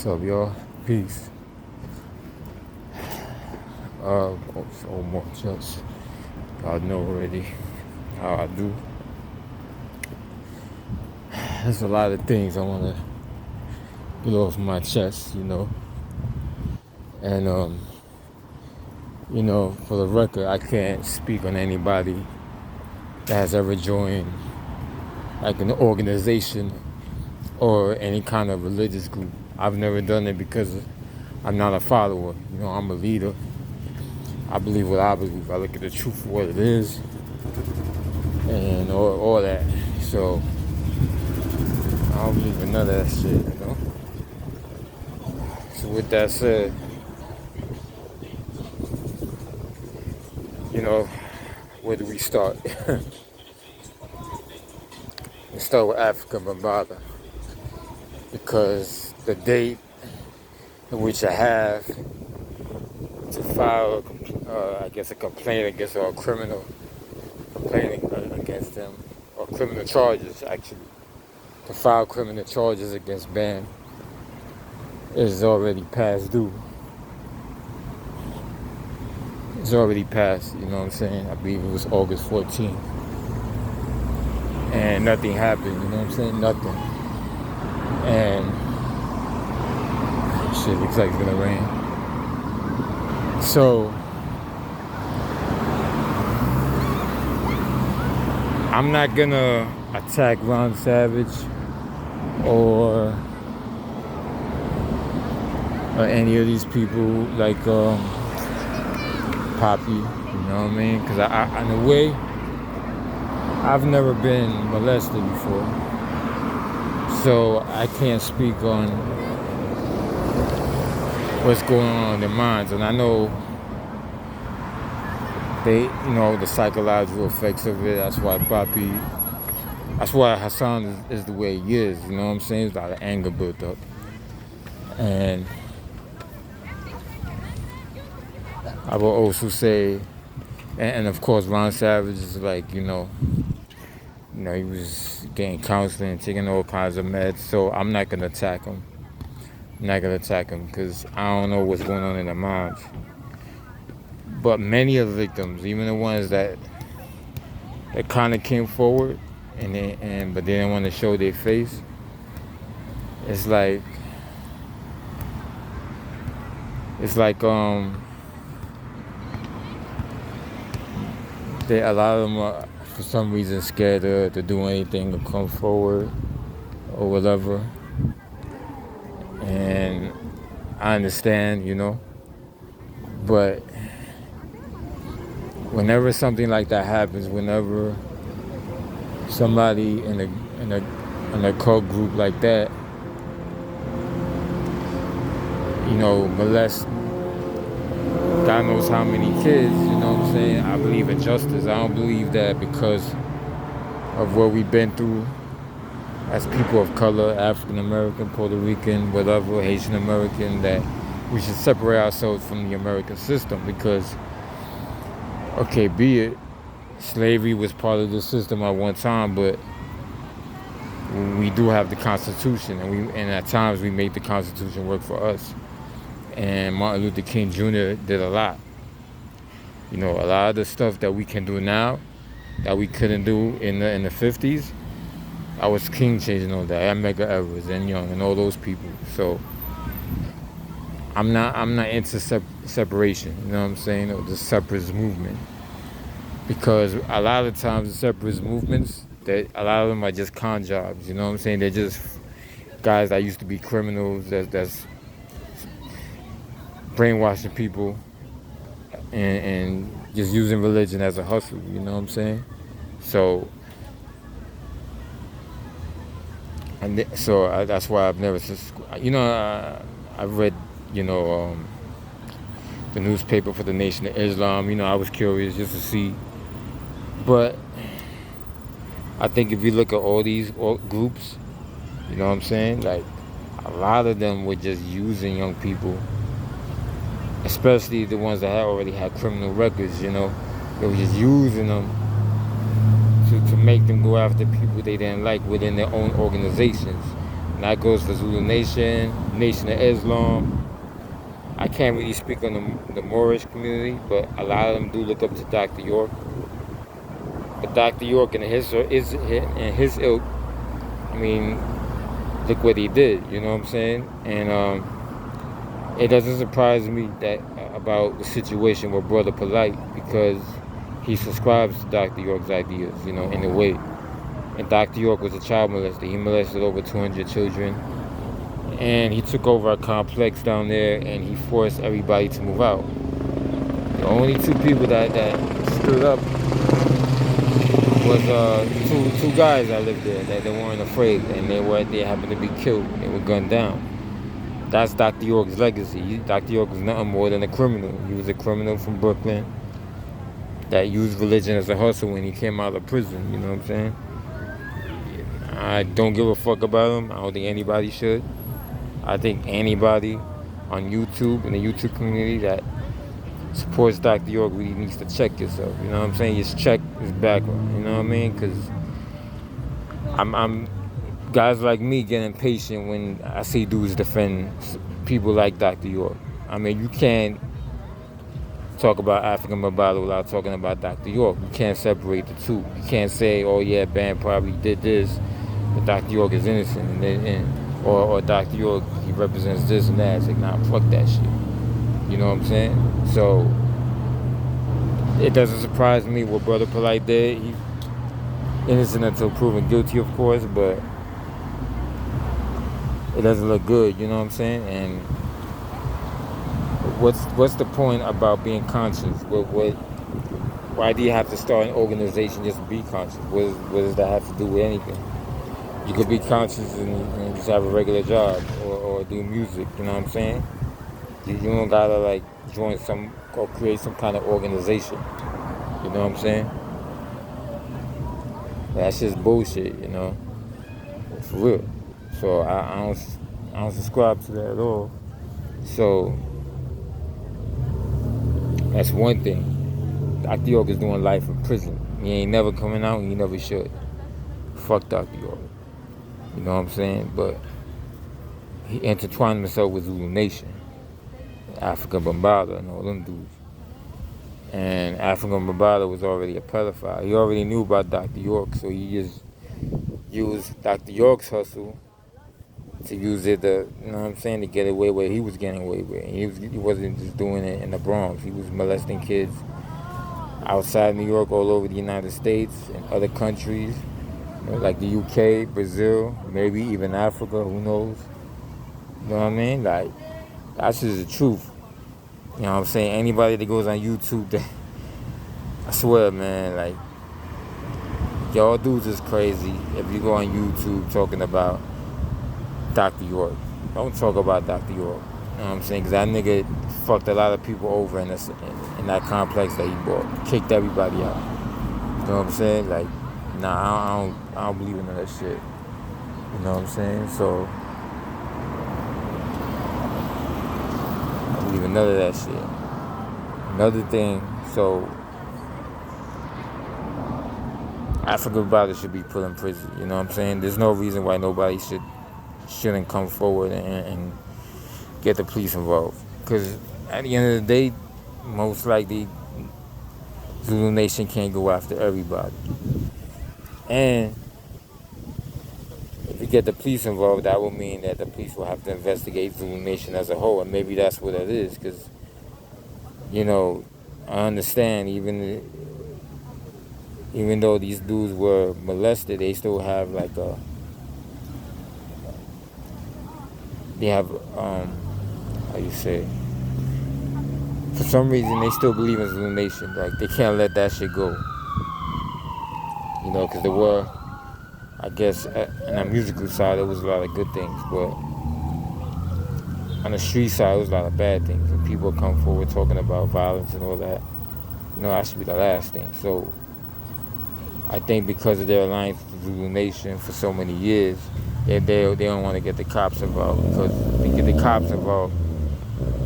What's up, y'all? Peace. So more just y'all know already how I do. There's a lot of things I want to get off my chest, and for the record, I can't speak on anybody that has ever joined like an organization or any kind of religious group. I've never done it because I'm not a follower. I'm a leader. I believe what I believe. I look at the truth for what it is and all that. So I don't believe in none of that shit. So with that said, where do we start? We start with Afrika Bambaataa because the date in which I have to file, a complaint against or a criminal complaint against them, or criminal charges actually, to file criminal charges against BAM is already past due. It's already passed, you know what I'm saying? I believe it was August 14th. And nothing happened, you know what I'm saying? Nothing. And shit looks like it's gonna rain. So I'm not gonna attack Ron Savage or any of these people like Poppy, you know what I mean? Because I in a way, I've never been molested before, so I can't speak on what's going on in their minds. And I know the psychological effects of it. That's why Hassan is the way he is, you know what I'm saying? There's a lot of anger built up. And I will also say, and of course Ron Savage is like, he was getting counseling, taking all kinds of meds, so I'm not gonna attack him. Because I don't know what's going on in their minds. But many of the victims, even the ones that kind of came forward but they didn't want to show their face, it's like a lot of them are for some reason scared to do anything or come forward or whatever. And I understand, but whenever something like that happens, whenever somebody in a cult group like that, molest God knows how many kids, you know what I'm saying? I believe in justice. I don't believe that because of what we've been through as people of color, African American, Puerto Rican, whatever, Haitian American, that we should separate ourselves from the American system because, okay, be it slavery was part of the system at one time, but we do have the Constitution, and at times we make the Constitution work for us. And Martin Luther King Jr. did a lot. A lot of the stuff that we can do now that we couldn't do in the 50s, I was King changing all that, and Medgar Evers and Young and all those people. So I'm not into separation, you know what I'm saying, or the separatist movement. Because a lot of times the separatist movements, a lot of them are just con jobs, you know what I'm saying? They're just guys that used to be criminals that's brainwashing people and just using religion as a hustle, you know what I'm saying? So that's why I've never I've read the newspaper for the Nation of Islam. I was curious just to see, but I think if you look at all these groups, you know what I'm saying, like a lot of them were just using young people, especially the ones that already had criminal records. They were just using them to make them go after people they didn't like within their own organizations. And that goes for Zulu Nation, Nation of Islam. I can't really speak on the Moorish community, but a lot of them do look up to Dr. York. But Dr. York and his ilk, I mean, look what he did, you know what I'm saying? And it doesn't surprise me that about the situation with Brother Polite, because he subscribes to Dr. York's ideas, you know, in a way. And Dr. York was a child molester. He molested over 200 children. And he took over a complex down there, and he forced everybody to move out. The only two people that stood up was two guys that lived there that they weren't afraid, and they happened to be killed. They were gunned down. That's Dr. York's legacy. Dr. York was nothing more than a criminal. He was a criminal from Brooklyn that used religion as a hustle when he came out of prison. You know what I'm saying? I don't give a fuck about him. I don't think anybody should. I think anybody on YouTube, in the YouTube community, that supports Dr. York really needs to check yourself. You know what I'm saying? Just check his background. You know what I mean? Because I'm guys like me get impatient when I see dudes defend people like Dr. York. I mean, you can't talk about Afrika Bambaataa without talking about Dr. York. You can't separate the two. You can't say, oh yeah, Bam probably did this, but Dr. York is innocent, or Dr. York, he represents this and that. It's like, nah, fuck that shit. You know what I'm saying? So it doesn't surprise me what Brother Polite did. He's innocent until proven guilty, of course, but it doesn't look good. You know what I'm saying? And what's the point about being conscious? Why do you have to start an organization just to be conscious? What does that have to do with anything? You could be conscious and just have a regular job or do music. You know what I'm saying? You don't gotta like join some or create some kind of organization. You know what I'm saying? That's just bullshit, you know, for real. So I don't subscribe to that at all. So that's one thing. Dr. York is doing life in prison. He ain't never coming out, and he never should. Fuck Dr. York. You know what I'm saying? But he intertwined himself with Zulu Nation, Afrika Bambaataa, and all them dudes. And Afrika Bambaataa was already a pedophile. He already knew about Dr. York, so he just used Dr. York's hustle to use it to, you know what I'm saying, to get away with he was getting away with. He wasn't just doing it in the Bronx. He was molesting kids outside New York, all over the United States and other countries, you know, like the UK, Brazil, maybe even Africa, who knows? You know what I mean? Like, that's just the truth. You know what I'm saying? Anybody that goes on YouTube, I swear, man, like, y'all dudes is crazy if you go on YouTube talking about Dr. York. Don't talk about Dr. York. You know what I'm saying? Because that nigga fucked a lot of people over in that complex that he bought. Kicked everybody out. You know what I'm saying? Like, nah, I don't believe in that shit. You know what I'm saying? So, I don't believe in none of that shit. Another thing, so, Afrika Bambaataa should be put in prison. You know what I'm saying? There's no reason why nobody shouldn't come forward and get the police involved. Because at the end of the day, most likely, Zulu Nation can't go after everybody. And if you get the police involved, that will mean that the police will have to investigate Zulu Nation as a whole. And maybe that's what it is. Because, you know, I understand even though these dudes were molested, they still have like how you say, for some reason they still believe in Zulu Nation. Like, they can't let that shit go. You know, because there were, I guess, on the musical side, there was a lot of good things, but on the street side, there was a lot of bad things. And people come forward talking about violence and all that. You know, that should be the last thing. So, I think because of their alliance with Zulu Nation for so many years, they don't want to get the cops involved. Because if they get the cops involved,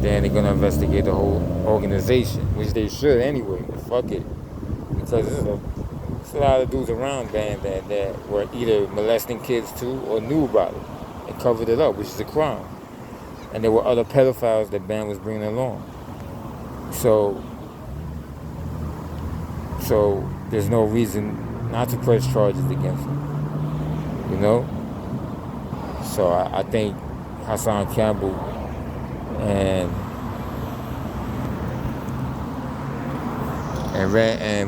then they're going to investigate the whole organization, which they should anyway. Fuck it. Because there's a lot of dudes around, man, that were either molesting kids too or knew about it. and covered it up, which is a crime. And there were other pedophiles that Bam was bringing along. So there's no reason not to press charges against him. You know? So I think Hassan Campbell and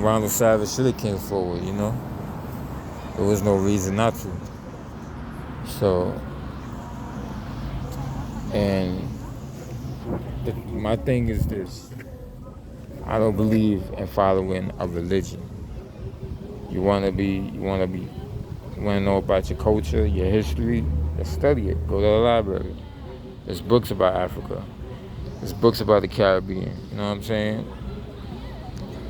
Ronald Savage should have came forward, you know? There was no reason not to. So, and my thing is this. I don't believe in following a religion. You wanna know about your culture, your history, then study it. Go to the library. There's books about Africa. There's books about the Caribbean. You know what I'm saying?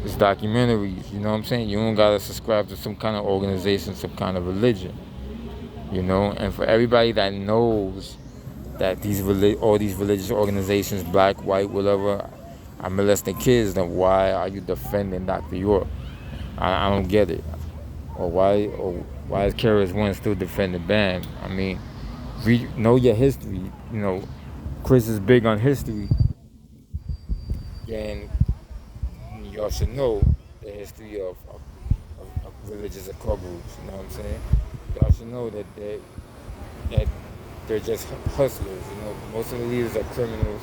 There's documentaries. You know what I'm saying? You don't gotta subscribe to some kind of organization, some kind of religion. You know, and for everybody that knows that all these religious organizations, black, white, whatever, are molesting kids, then why are you defending Dr. York? I don't get it. Or why is KRS-One still defending Bam? I mean, know your history. You know, Chris is big on history. And y'all should know the history of religious occult groups. You know what I'm saying? Y'all should know that they're just hustlers. You know, most of the leaders are criminals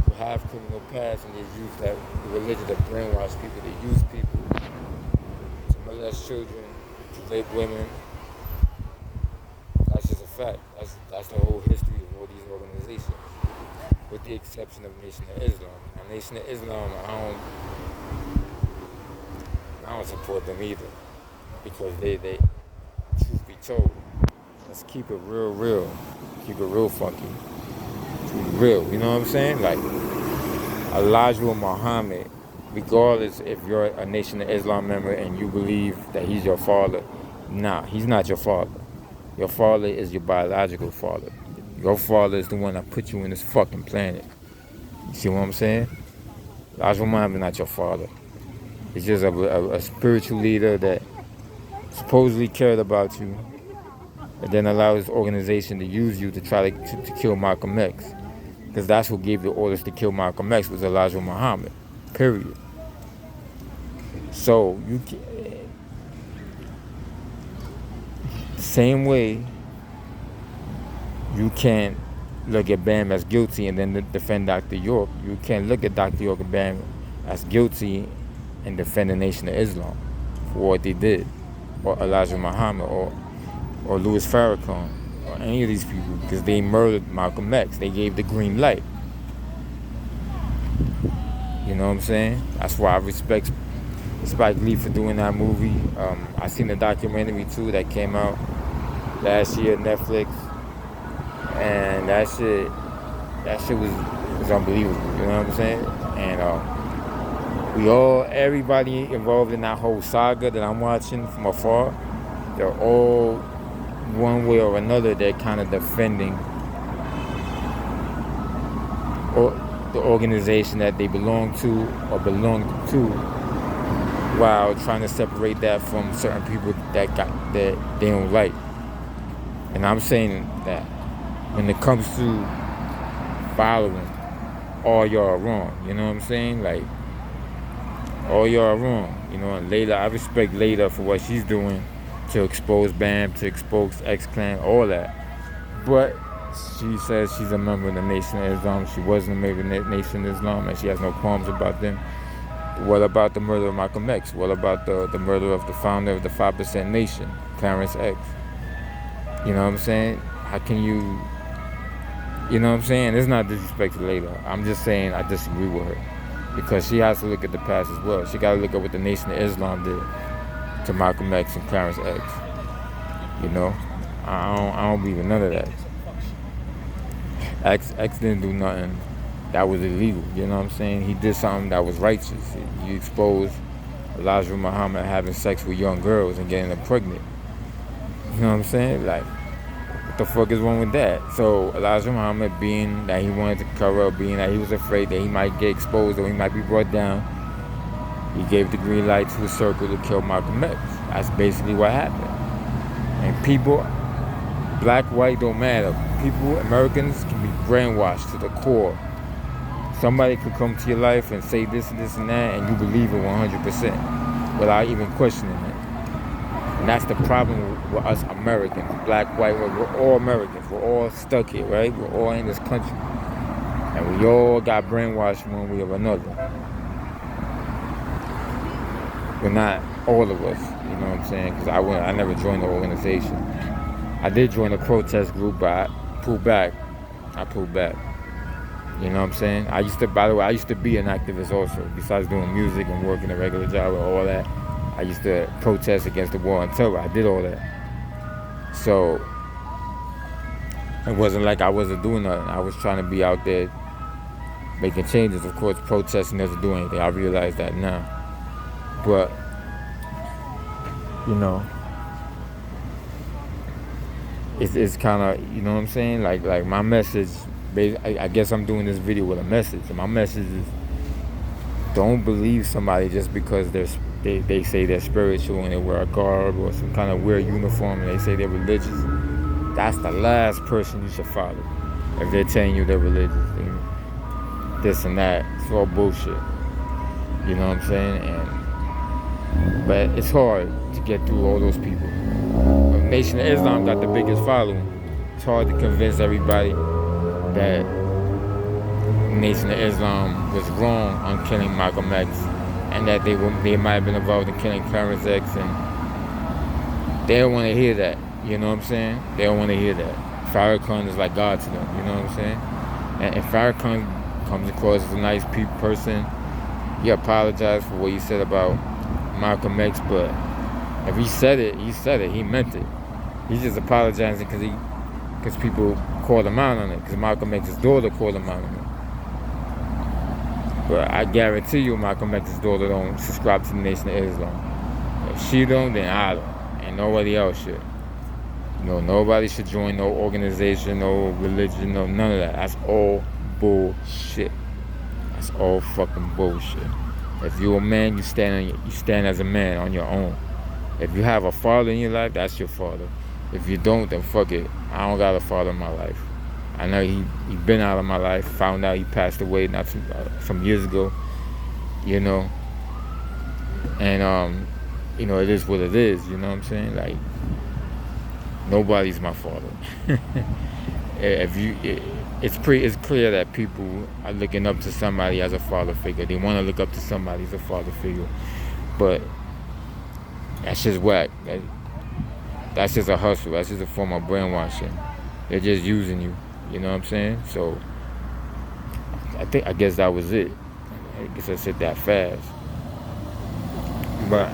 who have criminal past, and they use that religion to brainwash people. They use people to molest children, to rape women. That's just a fact. That's the whole history of all these organizations, with the exception of Nation of Islam. Now, Nation of Islam, I don't support them either, because they truth be told, let's keep it real, keep it real funky, keep it real. You know what I'm saying? Like Elijah Muhammad, regardless if you're a Nation of Islam member and you believe that he's your father, nah, he's not your father. Your father is your biological father. Your father is the one that put you in this fucking planet. You see what I'm saying? Elijah Muhammad is not your father. He's just a spiritual leader that supposedly cared about you, and then allowed his organization to use you to try to kill Malcolm X. Because that's who gave the orders to kill Malcolm X, was Elijah Muhammad. Period. So same way you can't look at Bam as guilty and then defend Dr. York, you can't look at Dr. York and Bam as guilty and defend the Nation of Islam for what they did, or Elijah Muhammad, or Louis Farrakhan, or any of these people, because they murdered Malcolm X. They gave the green light. You know what I'm saying? That's why I respect Spike Lee for doing that movie. I seen the documentary too that came out last year, Netflix, and that shit was unbelievable. You know what I'm saying? And everybody involved in that whole saga that I'm watching from afar, they're all one way or another, they're kind of defending the organization that they belong to or belong to, while trying to separate that from certain people that they don't like. And I'm saying that when it comes to following, all y'all are wrong. You know what I'm saying? Like, all y'all are wrong. You know, and Layla, I respect Layla for what she's doing to expose Bam, to expose X-Clan, all that. But she says she's a member of the Nation of Islam. She wasn't a member of the Nation of Islam, and she has no qualms about them. What about the murder of Malcolm X? What about the murder of the founder of the 5% Nation, Clarence X? You know what I'm saying? How can you know what I'm saying? It's not disrespect to Layla. I'm just saying I disagree with her, because she has to look at the past as well. She got to look at what the Nation of Islam did to Malcolm X and Clarence X. You know, I don't believe in none of that. X didn't do nothing that was illegal. You know what I'm saying? He did something that was righteous. He exposed Elijah Muhammad having sex with young girls and getting them pregnant. You know what I'm saying? Like, what the fuck is wrong with that? So Elijah Muhammad, being that he wanted to cover up, being that he was afraid that he might get exposed or he might be brought down, he gave the green light to the circle to kill Malcolm X. That's basically what happened. And people, black, white, don't matter. people, Americans, can be brainwashed to the core. Somebody could come to your life and say this and this and that, and you believe it 100% without even questioning it. And that's the problem with us Americans, black, white, we're all Americans. We're all stuck here, right? We're all in this country. And we all got brainwashed one way or another. But not all of us, you know what I'm saying? Because I never joined the organization. I did join a protest group, but I pulled back. You know what I'm saying? By the way, I used to be an activist also. Besides doing music and working a regular job and all that, I used to protest against the war on terror. I did all that. So, it wasn't like I wasn't doing nothing. I was trying to be out there making changes. Of course, protesting doesn't do anything. I realize that now. But, you know, it's kind of, you know what I'm saying? Like my message, I guess I'm doing this video with a message. And my message is, don't believe somebody just because they say they're spiritual and they wear a garb or some kind of weird uniform and they say they're religious. That's the last person you should follow. If they're telling you they're religious, this and that, it's all bullshit. You know what I'm saying? But it's hard to get through all those people. The Nation of Islam got the biggest following. It's hard to convince everybody that Nation of Islam was wrong on killing Malcolm X, and that they might have been involved in killing Clarence X, and they don't want to hear that. You know what I'm saying? They don't want to hear that. Farrakhan is like God to them. You know what I'm saying? And Farrakhan comes across as a nice person. He apologized for what he said about Malcolm X, but if he said it, he meant it. He's just apologizing because people called him out on it, because Malcolm X's daughter called him out on it. But I guarantee you Malcolm X's daughter don't subscribe to the Nation of Islam. If she don't, then I don't. And nobody else should. You know, nobody should join no organization, no religion, no none of that. That's all bullshit. That's all fucking bullshit. If you're a man, you stand as a man on your own. If you have a father in your life, that's your father. If you don't, then fuck it. I don't got a father in my life. I know he been out of my life. Found out he passed away not some years ago. You know. And you know, it is what it is. You know what I'm saying? Like, nobody's my father. It's clear that people are looking up to somebody as a father figure. They want to look up to somebody as a father figure, but that's just whack. That's just a hustle. That's just a form of brainwashing. They're just using you. You know what I'm saying? So I guess that was it. I guess I said that fast. But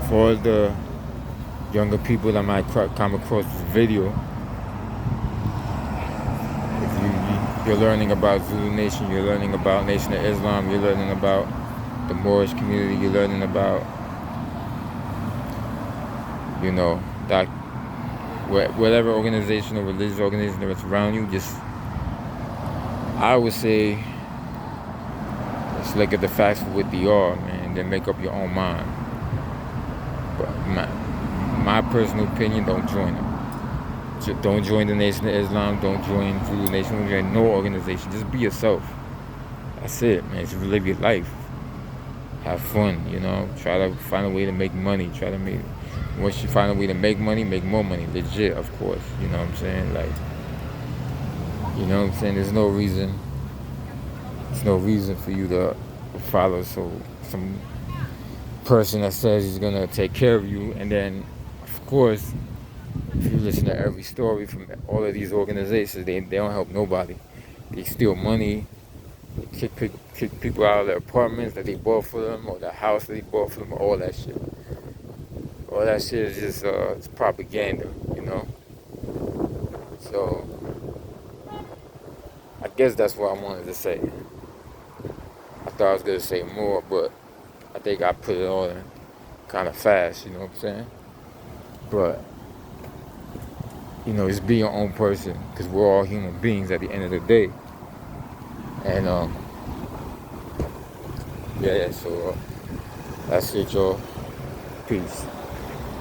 for the younger people that might come across this video, if you're learning about Zulu Nation, you're learning about Nation of Islam, you're learning about the Moorish community, you're learning about, you know, that whatever organization or religious organization that's around you, I would say, just look at the facts for what they are, man, and then make up your own mind. But my personal opinion, don't join them. Don't join the Nation of Islam. Don't join Zulu Nation. Don't join no organization. Just be yourself. That's it, man. Just live your life. Have fun, you know. Try to find a way to make money. Once you find a way to make money, make more money. Legit, of course. You know what I'm saying? Like, you know what I'm saying? There's no reason for you to follow some person that says he's gonna take care of you, and then, of course, if you listen to every story from all of these organizations, they don't help nobody. They steal money, they kick people out of their apartments that they bought for them, or the house that they bought for them, all that shit. All that shit is just it's propaganda, you know? So, I guess that's what I wanted to say. I thought I was going to say more, but I think I put it on kind of fast, you know what I'm saying? But, you know, just be your own person, because we're all human beings at the end of the day. And, yeah, so that's it, y'all. Peace.